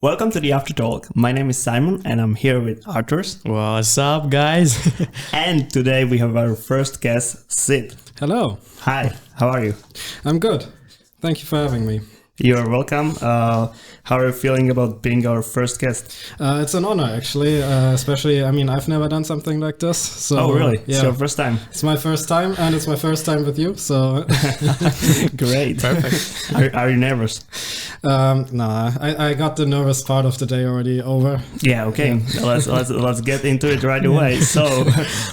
Welcome to the After Talk. My name is Simon and I'm here with Arthur. What's up, guys? And today we have our first guest, Sid. Hello. Hi, how are you? I'm good. Thank you for having me. You're welcome. How are you feeling about being our first guest? It's an honor, actually, especially, I've never done something like this. So, Oh, really? Yeah. It's your first time? It's my first time, and it's my first time with you, so... Great. Perfect. Are you nervous? Nah, I got the nervous part of the day already over. Yeah, okay. Yeah. Let's get into it right away. So,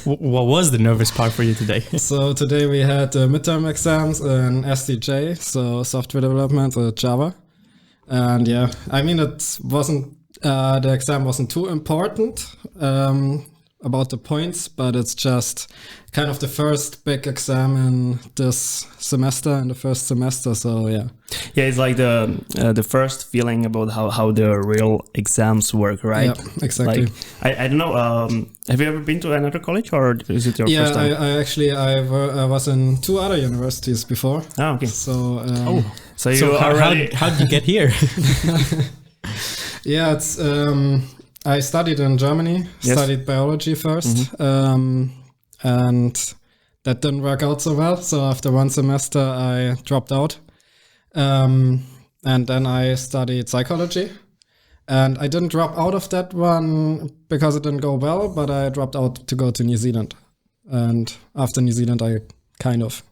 what was the nervous part for you today? So today we had midterm exams in SDJ, so software development with Java. And yeah, it wasn't, the exam wasn't too important about the points, but it's just kind of the first big exam in this semester, in the first semester, so yeah. Yeah, it's like the first feeling about how the real exams work, right? Yeah, exactly. Like, I don't know, have you ever been to another college or is it your first time? I was in 2 other universities before. Oh, okay. So, So how did you get here? Yeah, it's I studied in Germany, studied biology first, and that didn't work out so well. So after 1 semester, I dropped out. And then I studied psychology. And I didn't drop out of that one because it didn't go well, but I dropped out to go to New Zealand. And after New Zealand, I kind of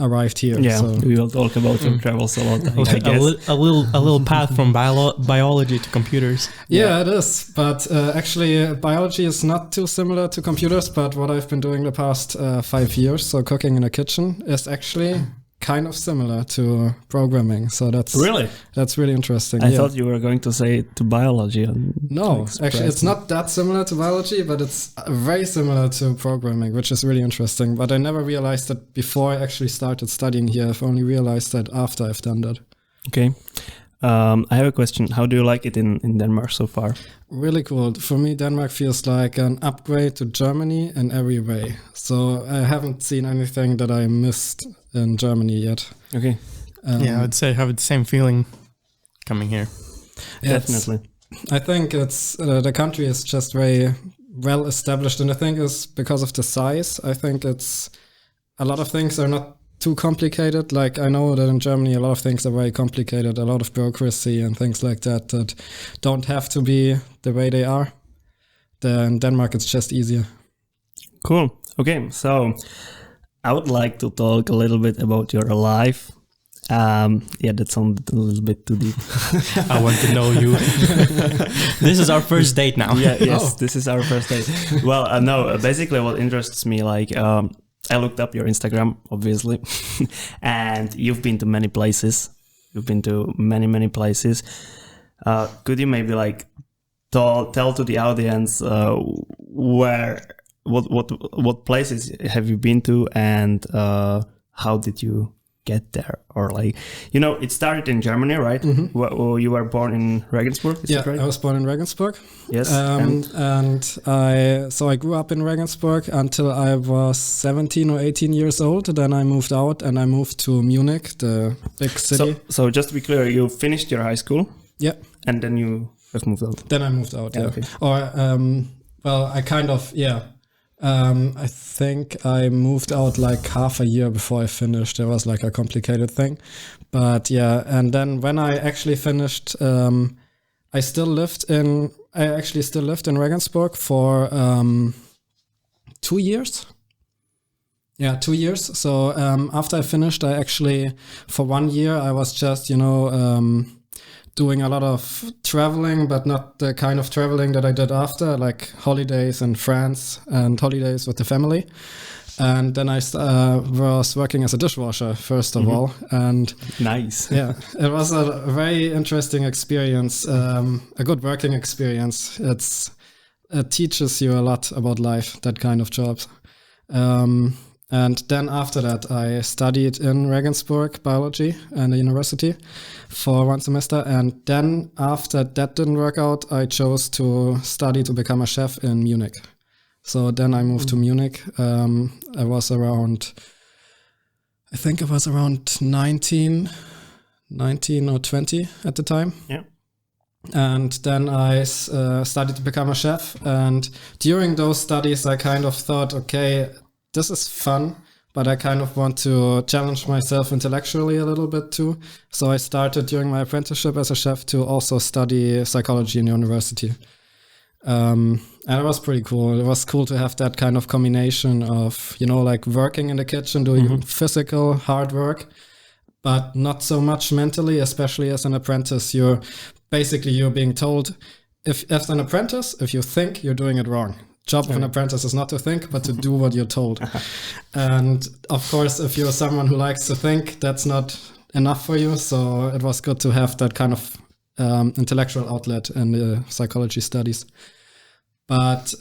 arrived here. Yeah, so. we will talk about your travels a lot, I guess. A little path from biology to computers. Yeah, it is. But actually, biology is not too similar to computers. But what I've been doing the past 5 years, so cooking in a kitchen, is actually kind of similar to programming. So that's really interesting. I thought you were going to say to biology. No, actually, it's not that similar to biology, but it's very similar to programming, which is really interesting. But I never realized that before I actually started studying here. I've only realized that after I've done that. Okay. I have a question. How do you like it in Denmark so far? Really cool. For me, Denmark feels like an upgrade to Germany in every way. So I haven't seen anything that I missed in Germany yet. Okay. Yeah, I would say I have the same feeling coming here. Definitely. I think it's the country is just very well established, and I think it's because of the size. I think it's a lot of things are not too complicated. Like I know that in Germany a lot of things are very complicated, a lot of bureaucracy and things like that that don't have to be the way they are. In Denmark it's just easier. Cool. Okay, so I would like to talk a little bit about your life. That sounded a little bit too deep. I want to know you. This is our first date now. This is our first date. Well, no, basically what interests me, like, I looked up your Instagram, obviously, and you've been to many places. You've been to many places. Could you maybe like tell to the audience what places have you been to and how did you get there? Or like, it started in Germany, right? Mm-hmm. You were born in Regensburg, is that right? I was born in Regensburg. Yes. I grew up in Regensburg until I was 17 or 18 years old. Then I moved out and I moved to Munich, the big city. So just to be clear, you finished your high school? Yeah. And then you just moved out? Then I moved out, yeah. Okay. Or, I kind of, yeah. I think I moved out like half a year before I finished. It was like a complicated thing. But yeah, and then when I actually finished, I actually still lived in Regensburg for 2 years. Yeah, 2 years. So after I finished, I actually, for 1 year, I was just, doing a lot of traveling, but not the kind of traveling that I did after, like holidays in France and holidays with the family. And then I was working as a dishwasher, first of all. And nice. Yeah, it was a very interesting experience, a good working experience. It teaches you a lot about life, that kind of job. And then after that, I studied in Regensburg biology and the university for 1 semester. And then after that didn't work out, I chose to study to become a chef in Munich. So then I moved to Munich. I was around 19 or 20 at the time. Yeah. And then I studied to become a chef. And during those studies, I kind of thought, okay, this is fun, but I kind of want to challenge myself intellectually a little bit too. So I started during my apprenticeship as a chef to also study psychology in university. And it was pretty cool. It was cool to have that kind of combination of, like working in the kitchen, doing physical hard work, but not so much mentally, especially as an apprentice. You're being told, if as an apprentice, if you think, you're doing it wrong. Job of an apprentice is not to think, but to do what you're told. And of course, if you're someone who likes to think, that's not enough for you. So it was good to have that kind of intellectual outlet in the psychology studies. But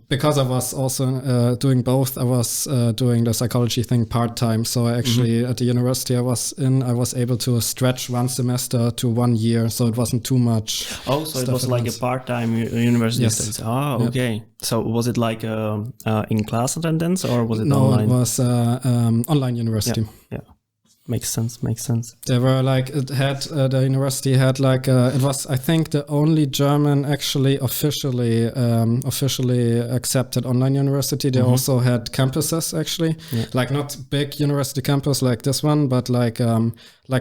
because I was also doing both, I was doing the psychology thing part-time. So I actually, at the university I was able to stretch one semester to 1 year. So it wasn't too much. Oh, so it was like a part-time university studies. Oh, okay. Yep. So was it like in-class attendance or was it online? No, it was online university. Yeah. Makes sense. They were the university had it was, I think, the only German actually officially accepted online university. They also had campuses actually, not big university campus like this one, but like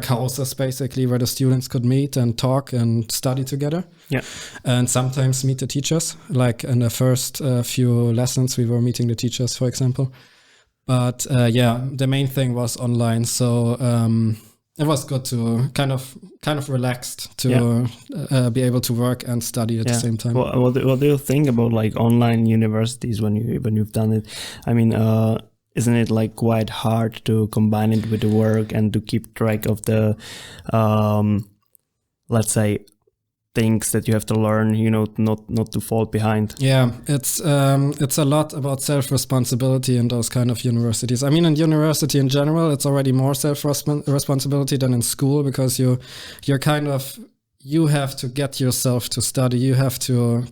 houses basically where the students could meet and talk and study together. Yeah. And sometimes meet the teachers. Like in the first few lessons, we were meeting the teachers, for example. But the main thing was online, so it was good to kind of relaxed to be able to work and study at the same time. Well, what do you think about like online universities when you've done it? I mean, isn't it like quite hard to combine it with the work and to keep track of the, let's say, things that you have to learn, not to fall behind. Yeah, it's a lot about self-responsibility in those kind of universities. I mean, in university in general, it's already more self-responsibility than in school, because you have to get yourself to study. You have to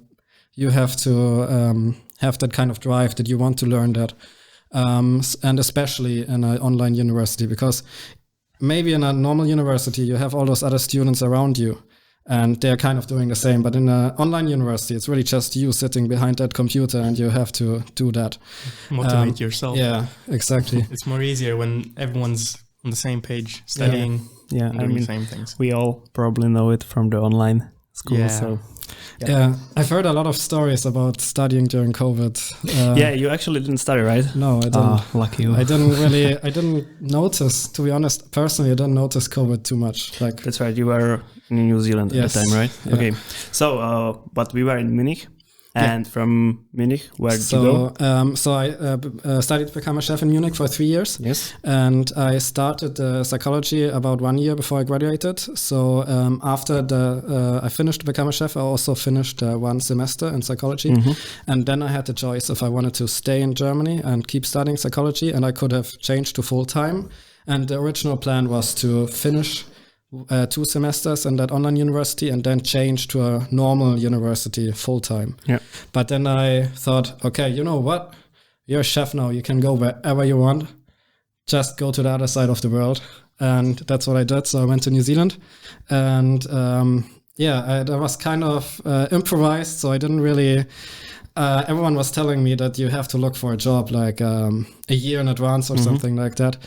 have that kind of drive that you want to learn that, and especially in an online university, because maybe in a normal university you have all those other students around you, and they're kind of doing the same. But in an online university, it's really just you sitting behind that computer, and you have to do that. Motivate yourself. Yeah, exactly. It's more easier when everyone's on the same page, studying, and doing the same things. We all probably know it from the online school. Yeah. So. Yeah, I've heard a lot of stories about studying during COVID. You actually didn't study, right? No, I didn't. Lucky you. I didn't notice, to be honest, personally, I didn't notice COVID too much. That's right, you were in New Zealand at the time, right? Yeah. Okay, so, but we were in Munich. And from Munich, where did you go? So I studied to become a chef in Munich for 3 years. Yes. And I started psychology about 1 year before I graduated. So after I finished to become a chef, I also finished 1 semester in psychology. And then I had the choice if I wanted to stay in Germany and keep studying psychology, and I could have changed to full-time. And the original plan was to finish 2 semesters in that online university and then change to a normal university full-time. Yeah. But then I thought, okay, you know what? You're a chef now. You can go wherever you want. Just go to the other side of the world. And that's what I did. So I went to New Zealand. And I was kind of improvised. So I didn't really... everyone was telling me that you have to look for a job like a year in advance or something like that.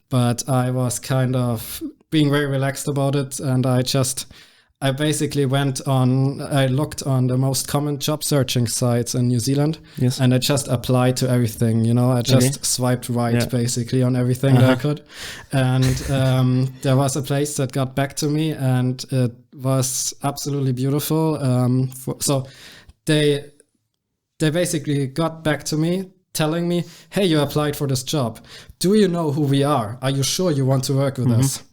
But I was kind of being very relaxed about it, and I basically I looked on the most common job searching sites in New Zealand, and I just applied to everything, I just swiped right basically on everything that I could. And there was a place that got back to me, and it was absolutely beautiful. So they basically got back to me telling me, hey, you applied for this job. Do you know who we are? Are you sure you want to work with us?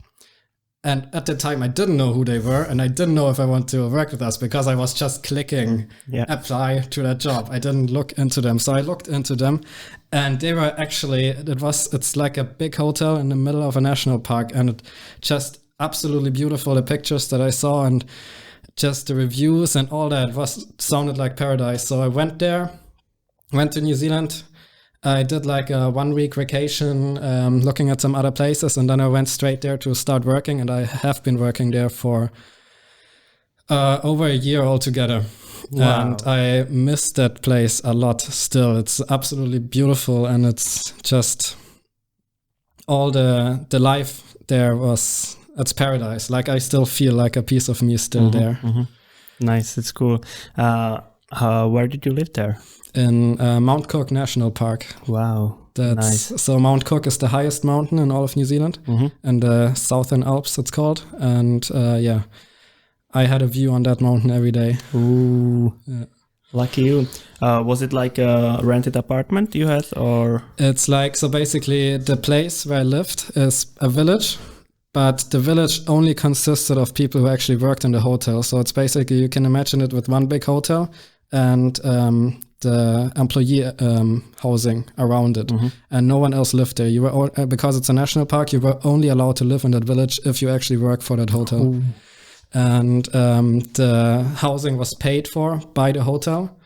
And at the time, I didn't know who they were, and I didn't know if I want to work with us, because I was just clicking apply to that job. I didn't look into them. So I looked into them, and they were actually, it's like a big hotel in the middle of a national park, and it just absolutely beautiful. The pictures that I saw and just the reviews and all that sounded like paradise. So I went there, went to New Zealand. I did like a 1 week vacation, looking at some other places, and then I went straight there to start working, and I have been working there for Over a year altogether. Wow. And I miss that place a lot still. It's absolutely beautiful, and it's just all the life there it's paradise. Like I still feel like a piece of me is still there. Nice, it's cool. Where did you live there? In Mount Cook National Park. Wow. Nice. So Mount Cook is the highest mountain in all of New Zealand, in the Southern Alps it's called. And I had a view on that mountain every day. Ooh, lucky you. Was it like a rented apartment you had, or? It's like, so basically the place where I lived is a village, but the village only consisted of people who actually worked in the hotel. So it's basically, you can imagine it with one big hotel and the employee housing around it, and no one else lived there. You were because it's a national park, you were only allowed to live in that village if you actually work for that hotel. Ooh. And the housing was paid for by the hotel,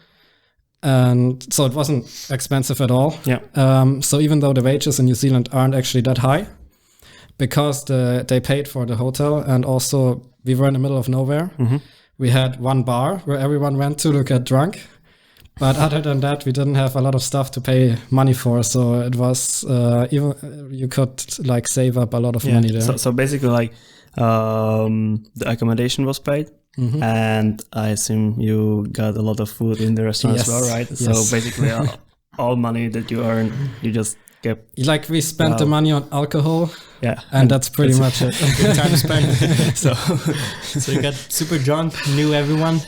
and so it wasn't expensive at all. Yeah. So even though the wages in New Zealand aren't actually that high, because they paid for the hotel, and also we were in the middle of nowhere. We had one bar where everyone went to get drunk. But other than that, we didn't have a lot of stuff to pay money for. So it was, even you could like save up a lot of money there. So basically like the accommodation was paid. And I assume you got a lot of food in the restaurant as well, right? Yes. So basically all money that you earn, you just kept. Like we spent the money on alcohol. Yeah. And that's pretty much it. Good time spent. So you got super drunk, knew everyone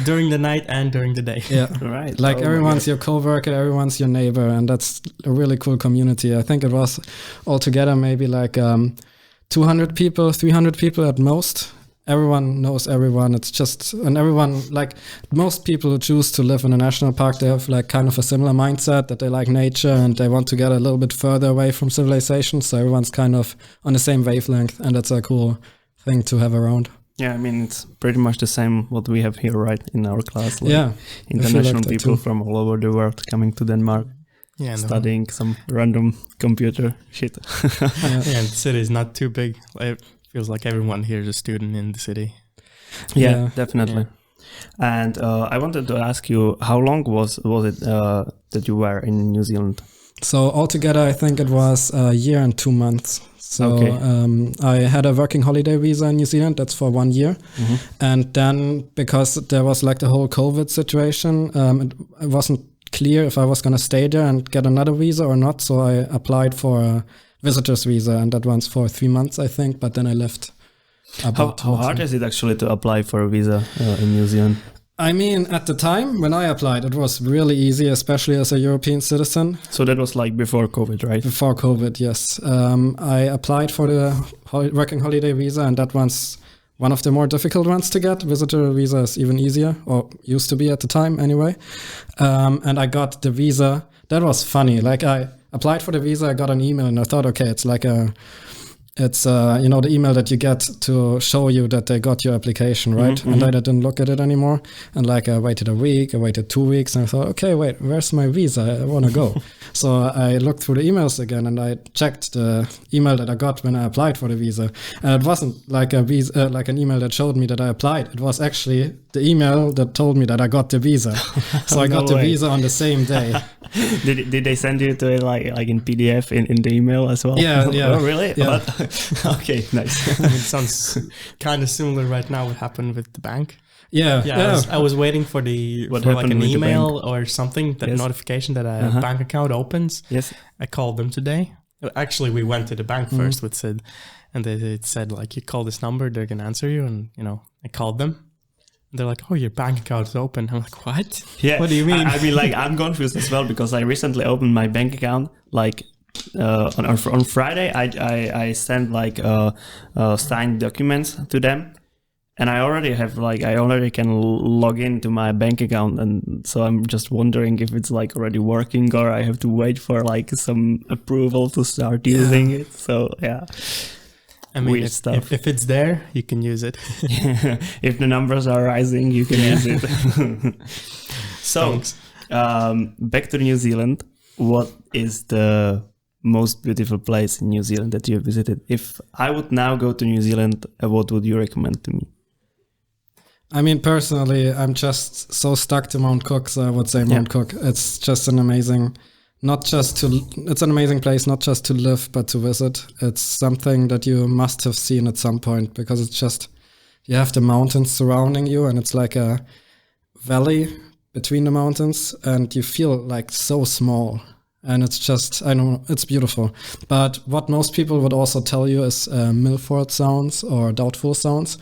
during the night and during the day. Yeah. Right. Like everyone's your coworker, everyone's your neighbor, and that's a really cool community. I think it was altogether maybe like 200 people, 300 people at most. Everyone knows everyone. It's just, and everyone, like most people who choose to live in a national park, they have like kind of a similar mindset that they like nature and they want to get a little bit further away from civilization. So everyone's kind of on the same wavelength, and that's a cool thing to have around. Yeah, I mean, it's pretty much the same what we have here, right, in our class. Like international like people from all over the world coming to Denmark. Yeah, studying some random computer shit. And the city is not too big. It feels like everyone here is a student in the city. Yeah, definitely. Yeah. And I wanted to ask you, how long was it that you were in New Zealand? So altogether, I think it was a year and 2 months. So I had a working holiday visa in New Zealand. That's for 1 year. And then because there was like the whole COVID situation, it wasn't clear if I was going to stay there and get another visa or not. So I applied for a visitor's visa, and that one's for 3 months, I think. But then I left. How hard is it actually to apply for a visa in New Zealand? I mean, at the time when I applied, it was really easy, especially as a European citizen. So that was like before COVID, right? Before COVID, yes. I applied for the working holiday visa, and that one's one of the more difficult ones to get. Visitor visa is even easier, or used to be at the time anyway. And I got the visa. That was funny. Like I applied for the visa, I got an email, and I thought, okay, it's like the email that you get to show you that they got your application, right? And I didn't look at it anymore. And like I waited a week, I waited 2 weeks, and I thought, okay, wait, where's my visa? I want to go. So I looked through the emails again, and I checked the email that I got when I applied for the visa. And it wasn't like a visa, like an email that showed me that I applied. It was actually the email that told me that I got the visa. So I got the visa on the same day. Did they send you to it like in PDF in the email as well? Yeah. Oh, really? Yeah. Okay, nice. I mean, it sounds kind of similar right now what happened with the bank. Yeah. I was waiting for like an email or something, that notification that a bank account opens. Yes. I called them today. Actually, we went to the bank first with Sid, and they said like, you call this number, they're gonna answer you. And I called them. They're like, oh, your bank account is open. I'm like, what? Yeah. What do you mean? I mean, like, I'm confused as well, because I recently opened my bank account. Like on Friday, I sent like signed documents to them, and I already can log into my bank account, and so I'm just wondering if it's like already working, or I have to wait for like some approval to start using it. So yeah. I mean, weird stuff. If it's there, you can use it. If the numbers are rising, you can use it. So, back to New Zealand. What is the most beautiful place in New Zealand that you have visited? If I would now go to New Zealand, what would you recommend to me? I mean, personally, I'm just so stuck to Mount Cook, so I would say Mount Cook. It's just an amazing, it's an amazing place, not just to live, but to visit. It's something that you must have seen at some point, because it's just, you have the mountains surrounding you, and it's like a valley between the mountains, and you feel like so small. And it's just, I know, it's beautiful. But what most people would also tell you is Milford Sounds or Doubtful Sounds,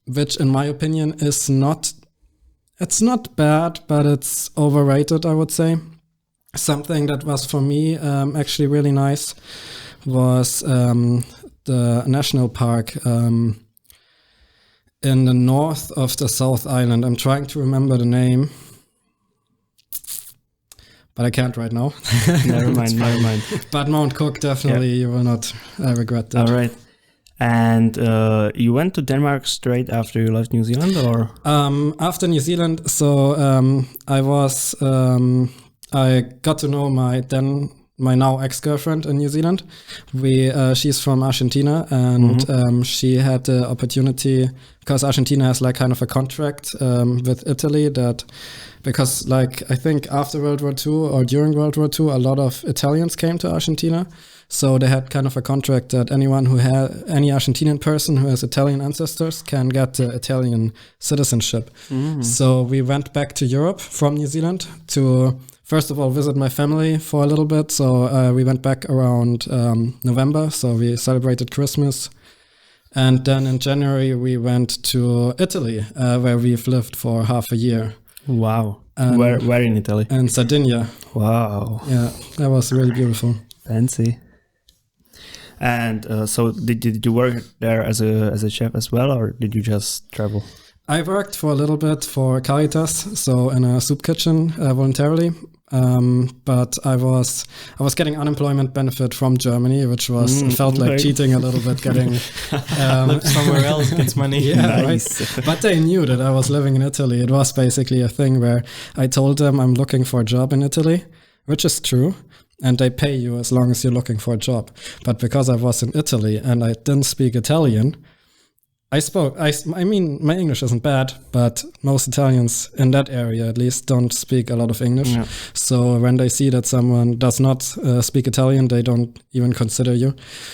which in my opinion is it's not bad, but it's overrated, I would say. Something that was for me actually really nice was the national park in the north of the South Island. I'm trying to remember the name, but I can't right now. Never mind. But Mount Cook, definitely, you will not regret that. All right. And you went to Denmark straight after you left New Zealand, or? After New Zealand, so I got to know my now ex-girlfriend in New Zealand. She's from Argentina, and she had the opportunity, because Argentina has like kind of a contract with Italy, that because like I think after World War II or during World War II, a lot of Italians came to Argentina. So they had kind of a contract that anyone who had any Argentinian person who has Italian ancestors can get the Italian citizenship. So we went back to Europe from New Zealand to, first of all, visit my family for a little bit. So we went back around November. So we celebrated Christmas. And then in January, we went to Italy, where we've lived for half a year. Wow. Where in Italy? In Sardinia. Wow. Yeah, that was really beautiful. Fancy. And so did you work there as a chef as well, or did you just travel? I worked for a little bit for Caritas, so in a soup kitchen voluntarily. But I was getting unemployment benefit from Germany, which was felt like cheating a little bit. Getting somewhere else gets money. Yeah, nice. Right. But they knew that I was living in Italy. It was basically a thing where I told them I'm looking for a job in Italy, which is true. And they pay you as long as you're looking for a job. But because I was in Italy and I didn't speak Italian, I mean, my English isn't bad, but most Italians in that area at least don't speak a lot of English. Yeah. So when they see that someone does not speak Italian, they don't even consider you.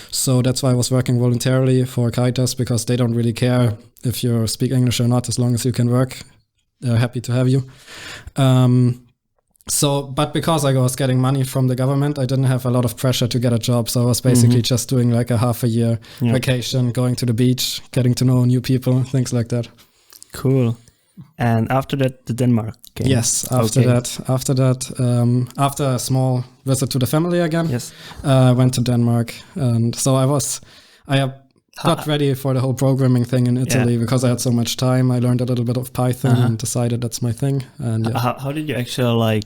So that's why I was working voluntarily for Caritas, because they don't really care if you speak English or not, as long as you can work. They're happy to have you. But because I was getting money from the government, I didn't have a lot of pressure to get a job. So I was basically just doing like a half a year vacation, going to the beach, getting to know new people, things like that. Cool. And after that, the Denmark came. Yes, after that, after a small visit to the family again, I went to Denmark. And so I got ready for the whole programming thing in Italy because I had so much time. I learned a little bit of Python and decided that's my thing. And how did you actually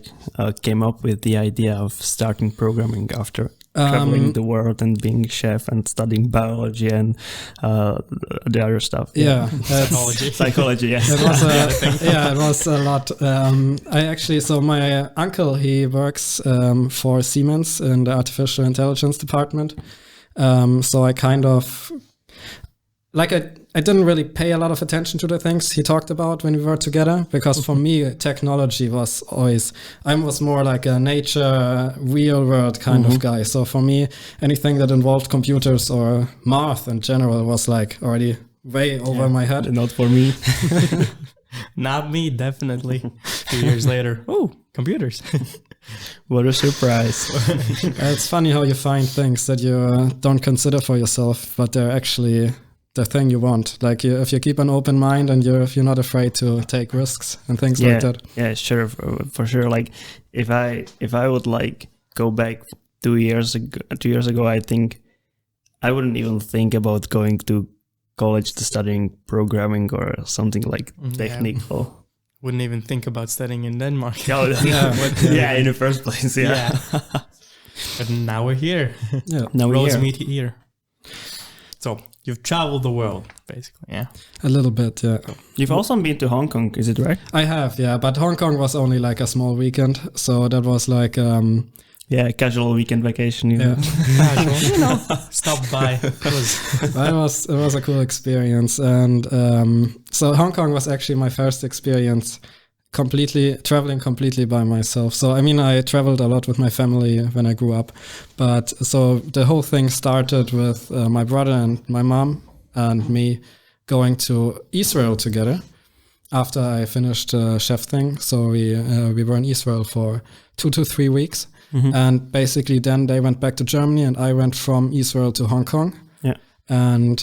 came up with the idea of starting programming after traveling the world and being chef and studying biology and the other stuff? Psychology. Yes. It was a lot. So my uncle, he works for Siemens in the artificial intelligence department. So I kind of I didn't really pay a lot of attention to the things he talked about when we were together, because for me, technology was always, I was more like a nature, real world kind of guy. So for me, anything that involved computers or math in general was like already way over my head. Not for me. Not me, definitely. 2 years later, computers. What a surprise. It's funny how you find things that you don't consider for yourself, but they're actually the thing you want. Like if you keep an open mind and if you're not afraid to take risks and things like that. Yeah, sure, for sure. Like if I would go back 2 years ago, I think I wouldn't even think about going to college to studying programming or something like technical. Wouldn't even think about studying in Denmark. In the first place, But now we're here. Yeah, now we're meet here. So you've traveled the world, basically, yeah? A little bit, yeah. You've also been to Hong Kong, is it right? I have, yeah. But Hong Kong was only like a small weekend. So that was like Yeah, casual weekend vacation. You know. Stop by. It was a cool experience, and so Hong Kong was actually my first experience traveling completely by myself. So I mean, I traveled a lot with my family when I grew up, but so the whole thing started with my brother and my mom and me going to Israel together after I finished the chef thing. So we were in Israel for 2 to 3 weeks. And basically then they went back to Germany and I went from Israel to Hong Kong. Yeah. And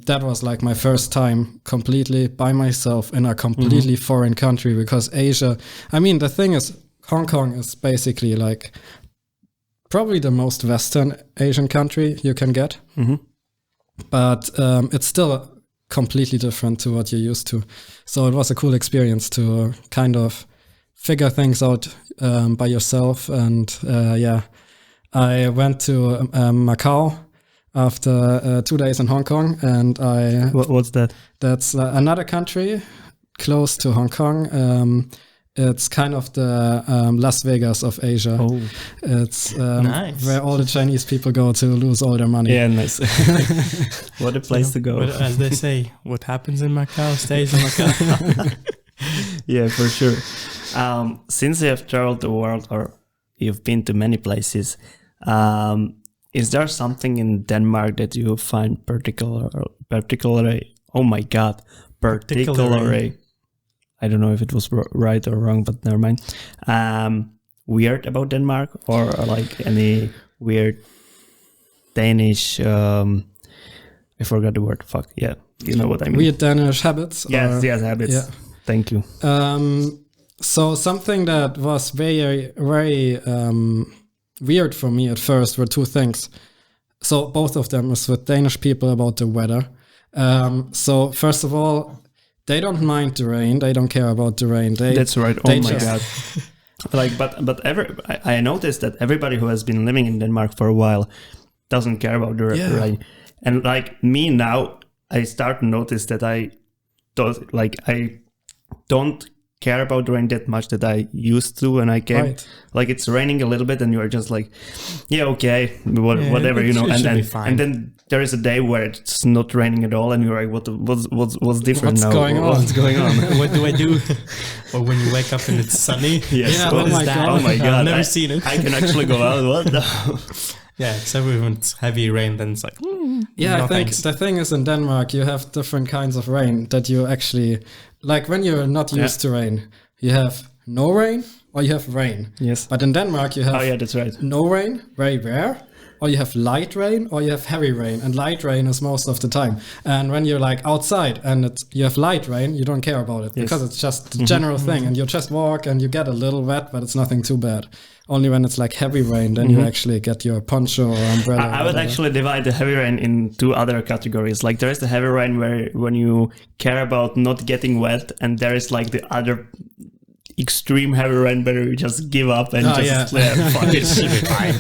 that was like my first time completely by myself in a completely foreign country, because Asia, I mean, the thing is, Hong Kong is basically like probably the most Western Asian country you can get. But it's still completely different to what you're used to. So it was a cool experience to kind of figure things out by yourself. And I went to Macau after 2 days in Hong Kong, and What's that? That's another country close to Hong Kong. It's kind of the Las Vegas of Asia. Oh, it's nice. where all the Chinese people go to lose all their money. yeah, nice. What a place to go. But as they say, what happens in Macau stays in Macau. Yeah, for sure. Since you have traveled the world, or you've been to many places, is there something in Denmark that you find particularly? Oh my God, particularly. I don't know if it was right or wrong, but never mind. Weird about Denmark, or like any weird Danish? I forgot the word. Fuck yeah, you know what I mean. Weird Danish habits. Yes, habits. Yeah. Thank you. So something that was very, very weird for me at first were 2 things. So both of them is with Danish people about the weather. So first of all, they don't mind the rain. They don't care about the rain. That's right. Oh my God. Like, but I noticed that everybody who has been living in Denmark for a while doesn't care about the rain. And like me now, I start to notice that I don't care about the rain that much that I used to when I came. Right. Like it's raining a little bit and you're just like, yeah, okay, whatever, you know. And then there is a day where it's not raining at all and you're like, what's different now? What's going on? What do I do? Or when you wake up and it's sunny. Yes. Yeah, What is that? God. Oh my God. I've never seen it. I can actually go out. What the? Yeah, except when it's heavy rain, then it's like, Yeah, no I think thanks. the thing is in Denmark, you have different kinds of rain that you actually, like when you're not used to rain, you have no rain or you have rain. Yes. But in Denmark, you have Oh yeah, that's right. no rain, very rare, or you have light rain or you have heavy rain, and light rain is most of the time. And when you're like outside and you have light rain, you don't care about it because it's just the general thing, and you just walk and you get a little wet, but it's nothing too bad. Only when it's like heavy rain, then you actually get your poncho or umbrella. I would actually divide the heavy rain in 2 other categories. Like there is the heavy rain when you care about not getting wet, and there is like the other extreme heavy rain where you just give up and fuck it, should be fine.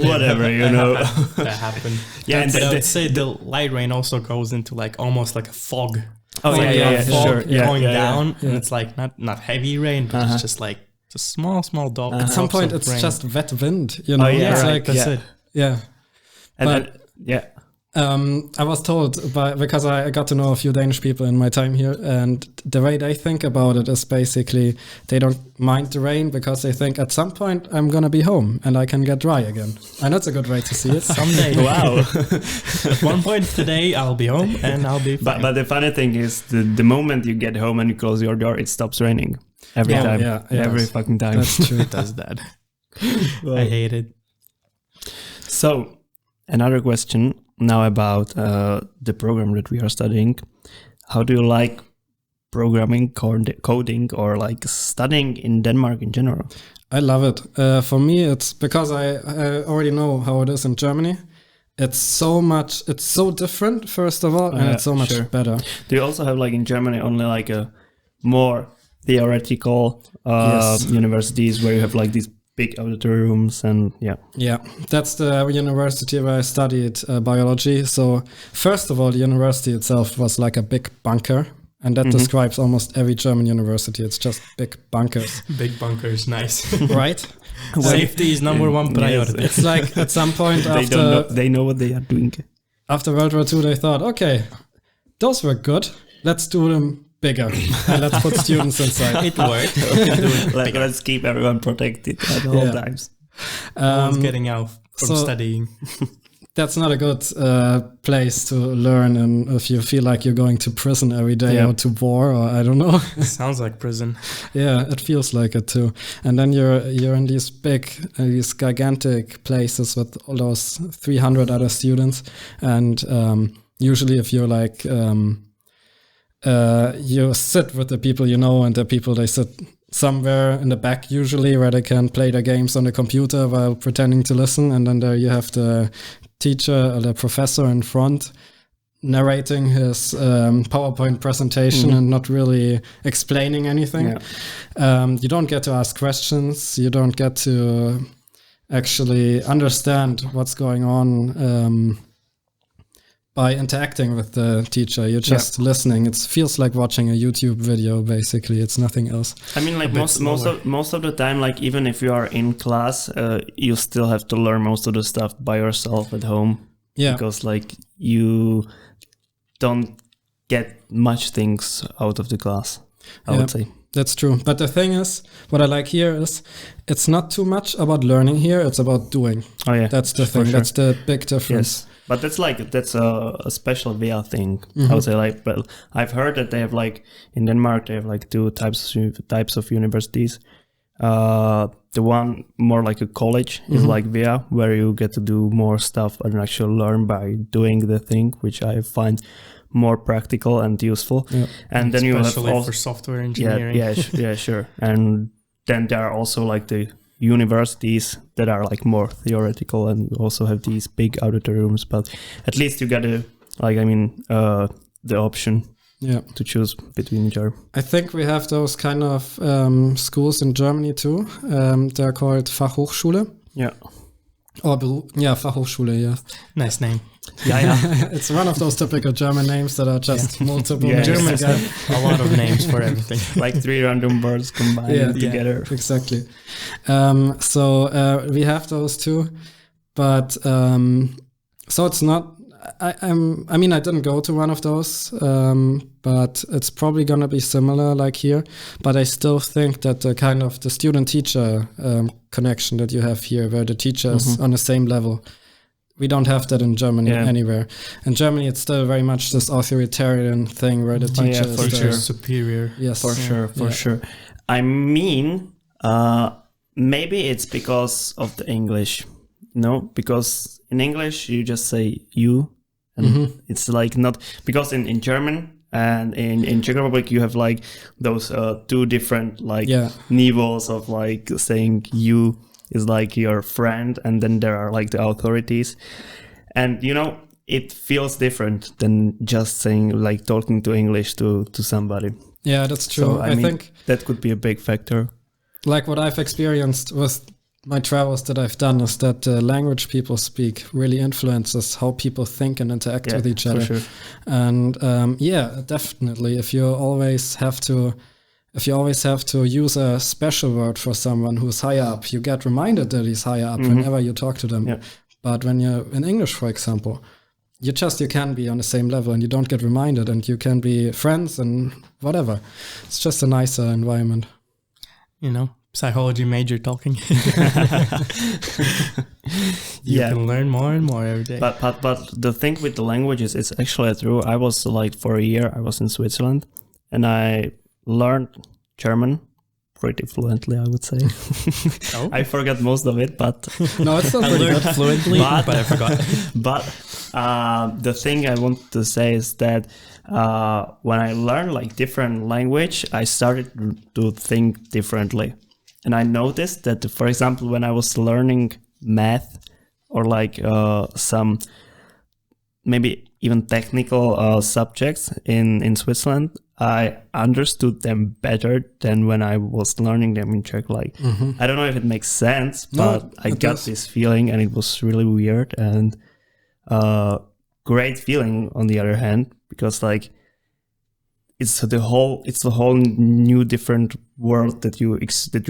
Whatever, you know. That happened. Yeah, and but I would say the light rain also goes into like almost like a fog. Oh It's like yeah, a fog sure. Yeah, going yeah. down, and it's like not heavy rain, but it's just like just small dot. At some point, it's rain. just wet wind, you know. Oh yeah, it's right. like That's it. yeah. And But- then, yeah. I was told because I got to know a few Danish people in my time here, and the way they think about it is basically they don't mind the rain because they think at some point I'm gonna be home and I can get dry again. And that's a good way to see it. Someday. Wow. At one point today, I'll be home and I'll be fine. But the funny thing is, the moment you get home and you close your door, it stops raining. Every time. Yeah, Every fucking time. That's true. It does that. I hate it. So, another question now about the program that we are studying. How do you like programming, coding, or like studying in Denmark in general? I love it. For me, it's because I already know how it is in Germany. It's so different, first of all, and it's so much better. Do you also have like in Germany only like a more theoretical universities where you have like these big auditory rooms and Yeah, that's the university where I studied biology. So first of all, the university itself was like a big bunker. And that describes almost every German university. It's just big bunkers. Big bunkers, nice. Right? Safety is number one priority. It's like at some point they know what they are doing. After World War II, they thought, okay, those were good. Let's do them bigger. And let's put students inside. It worked. Let's keep everyone protected at all times. Getting out from studying. That's not a good place to learn, and if you feel like you're going to prison every day or to war, or I don't know. Sounds like prison. Yeah, it feels like it too. And then you're in these these gigantic places with all those 300 other students, and usually if you're like you sit with the people you know, and the people they sit somewhere in the back usually where they can play their games on the computer while pretending to listen, and then there you have the teacher or the professor in front narrating his PowerPoint presentation and not really explaining anything. You don't get to ask questions. You don't get to actually understand what's going on by interacting with the teacher. You're just listening. It feels like watching a YouTube video, basically. It's nothing else. I mean, like most of the time, like even if you are in class, you still have to learn most of the stuff by yourself at home. Yeah. Because like you don't get much things out of the class, I would say. That's true. But the thing is, what I like here is it's not too much about learning here. It's about doing. Oh, yeah. That's the thing. Sure. That's the big difference. Yes. But that's a special VIA thing. I would say, like, well, I've heard that they have like in Denmark they have like two types of universities. The one more like a college is like VIA, where you get to do more stuff and actually learn by doing the thing, which I find more practical and useful. Yeah. And then especially you have for software engineering. Yeah, sure. And then there are also like the universities that are like more theoretical, and you also have these big auditoriums, but at least you get the option to choose between each other. I think we have those kind of schools in Germany too. They're called Fachhochschule. Yeah. Or Fachhochschule, yeah. Nice name. Yeah. It's one of those typical German names that are just multiple names. Germans have a lot of names for everything. Like 3 random words combined together. Exactly. So we have those too. But so it's not... I mean, I didn't go to one of those, but it's probably going to be similar like here. But I still think that the kind of the student-teacher connection that you have here, where the teacher is on the same level, we don't have that in Germany anywhere. In Germany, it's still very much this authoritarian thing where the teacher is superior. Yes, for sure. I mean, maybe it's because of the English, because in English you just say you, and it's like not, because in German and in Czech Republic you have like those two different like niveaus of like saying you is like your friend, and then there are like the authorities, and it feels different than just saying like talking to English to somebody. Yeah, that's true. So, I mean, think that could be a big factor. Like what I've experienced with my travels that I've done is that the language people speak really influences how people think and interact with each other. Sure. And definitely, if you always have to use a special word for someone who's higher up, you get reminded that he's higher up whenever you talk to them. Yeah. But when you're in English, for example, you can be on the same level and you don't get reminded, and you can be friends and whatever. It's just a nicer environment. Psychology major talking. You can learn more and more every day. But the thing with the languages is actually true. I was like for a year, I was in Switzerland, and I learned German pretty fluently, I would say. I forgot most of it, but no, it's not I learned fluently, but I forgot. But the thing I want to say is that when I learned like different language, I started to think differently, and I noticed that, for example, when I was learning math or like some maybe even technical subjects in Switzerland, I understood them better than when I was learning them in Czech. Like, I don't know if it makes sense, but I got this feeling, and it was really weird and great feeling on the other hand, because like it's the whole new different world that you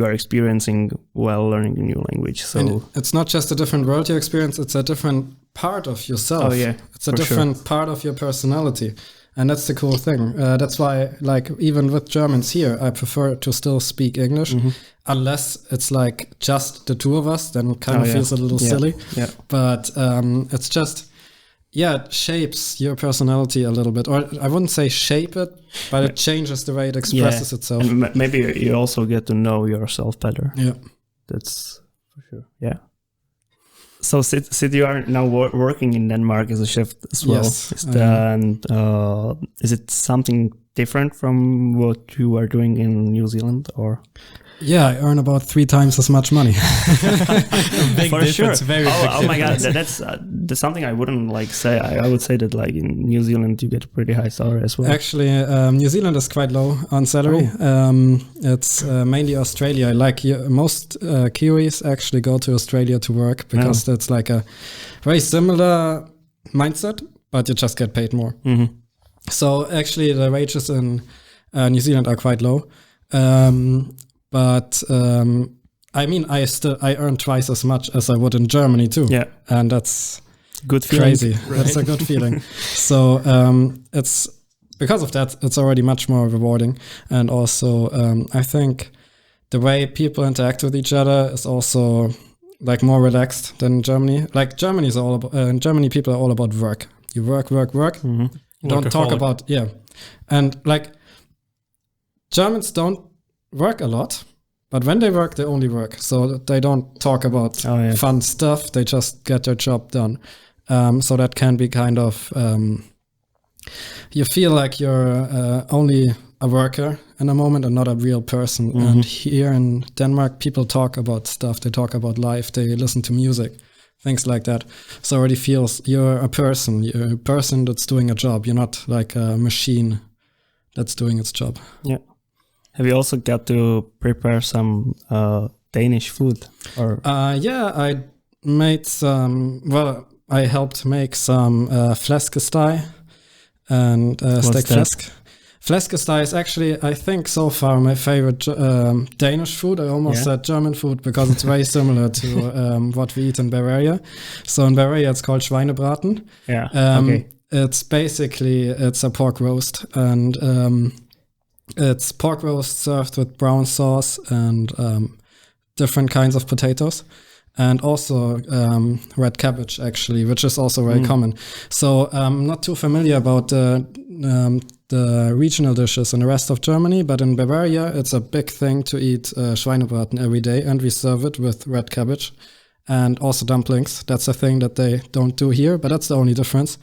are experiencing while learning a new language. So and it's not just a different world you experience; it's a different part of yourself. Oh yeah, it's a different part of your personality, and that's the cool thing. That's why, like, even with Germans here, I prefer to still speak English, unless it's like just the two of us. Then it kind of feels a little silly. Yeah, but it's just. Yeah, it shapes your personality a little bit. Or I wouldn't say shape it, but it changes the way it expresses itself. And maybe you also get to know yourself better. Yeah. That's for sure. Yeah. So Sid, you are now working in Denmark as a chef as well. Yes. Is it something different from what you are doing in New Zealand, or? Yeah, I earn about 3 times as much money. Big for difference, sure. Very big oh my god, difference. that's something I wouldn't like say. I would say that like in New Zealand you get a pretty high salary as well. Actually, New Zealand is quite low on salary. It's mainly Australia. Like most Kiwis actually go to Australia to work because that's like a very similar mindset, but you just get paid more. So actually, the wages in New Zealand are quite low. But I mean, I earn twice as much as I would in Germany too. Yeah, and that's good feeling. Crazy. Right? That's a good feeling. So it's because of that, it's already much more rewarding. And also, I think the way people interact with each other is also like more relaxed than Germany. Like Germany is all about. In Germany, people are all about work. You work. You don't talk about and like Germans don't work a lot, but when they work, they only work. So they don't talk about fun stuff. They just get their job done. So that can be kind of, you feel like you're only a worker in a moment and not a real person. And here in Denmark, people talk about stuff. They talk about life. They listen to music, things like that. So it already feels you're a person. You're a person that's doing a job. You're not like a machine that's doing its job. Yeah. Have you also got to prepare some Danish food? Or yeah, I made some. Well, I helped make some flæskesteg and steak flæsk. Flæskesteg is actually, I think, so far my favorite Danish food. I almost said German food because it's very similar to what we eat in Bavaria. So in Bavaria, it's called Schweinebraten. Yeah. It's basically it's a pork roast and. It's pork roast served with brown sauce and different kinds of potatoes, and also red cabbage, actually, which is also very common. So I'm not too familiar about the regional dishes in the rest of Germany, but in Bavaria, it's a big thing to eat Schweinebraten every day, and we serve it with red cabbage and also dumplings. That's a thing that they don't do here, but that's the only difference.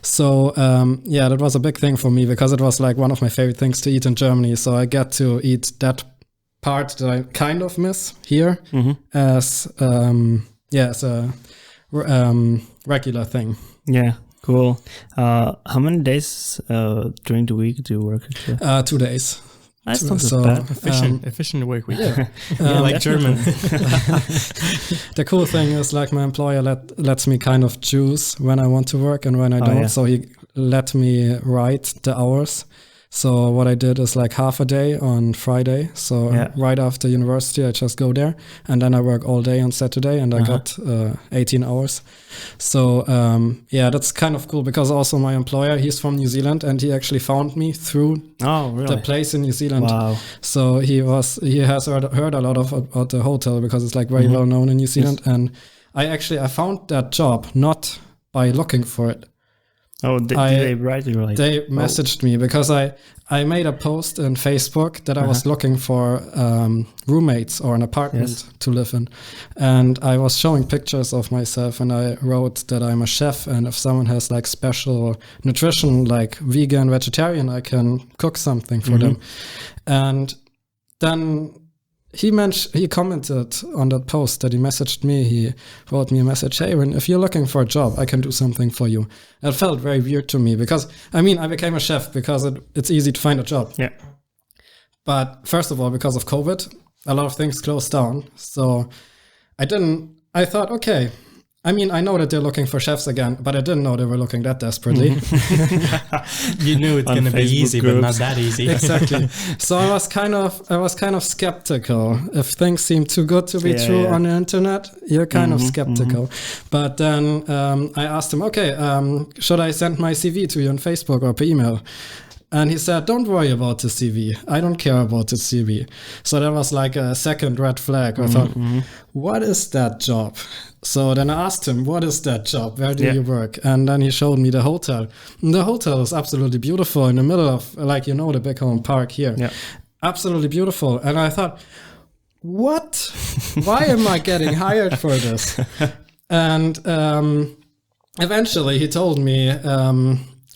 So, that was a big thing for me because it was like one of my favorite things to eat in Germany. So I get to eat that part that I kind of miss here as a regular thing. Yeah, cool. How many days during the week do you work at? 2 days. That's not so bad. Efficient work week. Yeah. Like German. The cool thing is like my employer lets me kind of choose when I want to work and when I don't. So he let me write the hours. So what I did is like half a day on Friday. So right after university, I just go there and then I work all day on Saturday and I got 18 hours. So that's kind of cool because also my employer, he's from New Zealand and he actually found me through the place in New Zealand. Wow. So he has heard a lot about the hotel because it's like very well known in New Zealand. And I found that job not by looking for it. Oh, did they write you? Like, they messaged me because I made a post on Facebook that I was looking for roommates or an apartment to live in. And I was showing pictures of myself and I wrote that I'm a chef and if someone has like special nutrition, like vegan, vegetarian, I can cook something for them. And then he commented on that post that he messaged me. He wrote me a message, hey, if you're looking for a job, I can do something for you. It felt very weird to me because, I became a chef because it's easy to find a job. Yeah. But first of all, because of COVID, a lot of things closed down. So I thought, okay, I mean, I know that they're looking for chefs again, but I didn't know they were looking that desperately. You knew it's going to be easy, groups. but not that easy. Exactly. So I was kind of skeptical. If things seem too good to be true on the internet, you're kind of skeptical. But then I asked him, okay, should I send my CV to you on Facebook or per email? And he said, don't worry about the CV. I don't care about the CV. So that was like a second red flag. I thought, what is that job? So then I asked him, what is that job? Where do you work? And then he showed me the hotel. And the hotel is absolutely beautiful in the middle of, like, you know, the Beckholm Park here. Yeah. Absolutely beautiful. And I thought, what? Why am I getting hired for this? And eventually he told me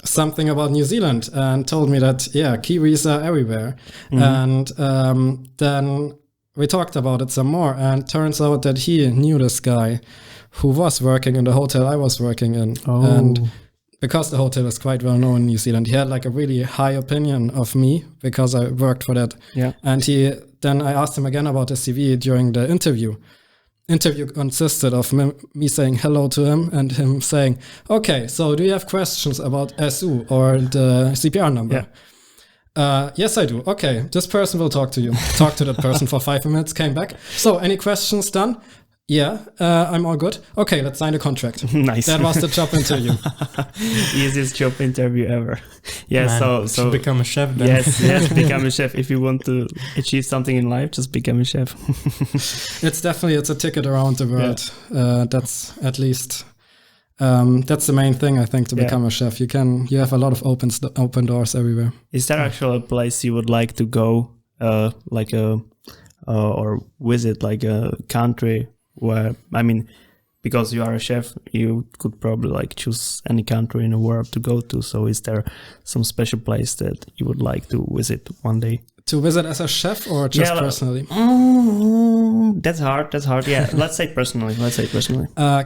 something about New Zealand and told me that, Kiwis are everywhere. And then we talked about it some more, and turns out that he knew this guy who was working in the hotel I was working in. And because the hotel is quite well known in New Zealand, he had like a really high opinion of me because I worked for that. Yeah. And then I asked him again about the CV during the interview. Interview consisted of me saying hello to him and him saying, okay, so do you have questions about SU or the CPR number? Yeah. Yes, I do. Okay, this person will talk to you. Talk to that person for 5 minutes, came back. So, any questions done? Yeah, I'm all good. Okay, let's sign the contract. Nice. That was the job interview. Easiest job interview ever. Yeah, Man, so become a chef then. Yes, become a chef. If you want to achieve something in life, just become a chef. It's a ticket around the world. Yeah. That's at least... that's the main thing, I think, to become a chef. You have a lot of open doors everywhere. Is there actually a place you would like to go, or visit, like a country where, I mean, because you are a chef, you could probably like choose any country in the world to go to. So is there some special place that you would like to visit one day? To visit as a chef or just personally? That's hard. Yeah, let's say personally.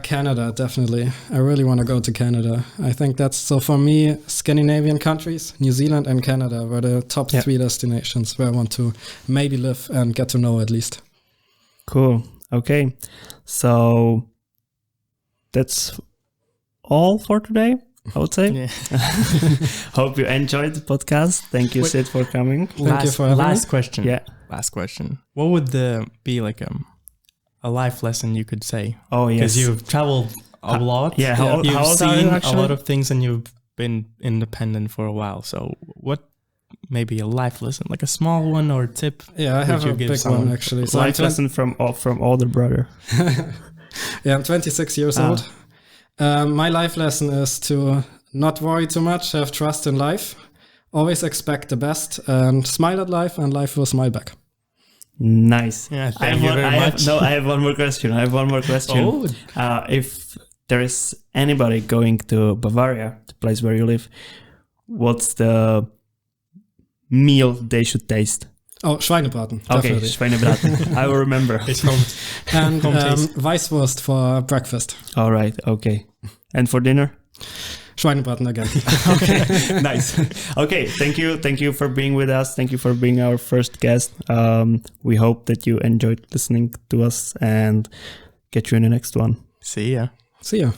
Canada, definitely. I really want to go to Canada. I think so for me, Scandinavian countries, New Zealand and Canada were the top 3 destinations where I want to maybe live and get to know at least. Cool. Okay. So that's all for today, I would say. Yeah. Hope you enjoyed the podcast. Thank you, Sid, for coming. Thank you for having me. Last question. Yeah. Last question. What would be like a life lesson you could say? Oh, yes. Because you've traveled a lot. Yeah. How old are you, actually? A lot of things and you've been independent for a while. So what maybe a life lesson, like a small one or a tip? Yeah, I have a big one actually. So life lesson from older brother. Yeah, I'm 26 years old. My life lesson is to not worry too much, have trust in life, always expect the best, and smile at life, and life will smile back. Nice. Yeah, thank you very much. I have one more question. Oh. If there is anybody going to Bavaria, the place where you live, what's the meal they should taste? Oh, Schweinebraten. Okay, definitely. Schweinebraten. I will remember. It's home. And Weißwurst for breakfast. All right. Okay. And for dinner? Schweinebraten again. Okay. Nice. Okay. Thank you for being with us. Thank you for being our first guest. We hope that you enjoyed listening to us and get you in the next one. See ya. See ya.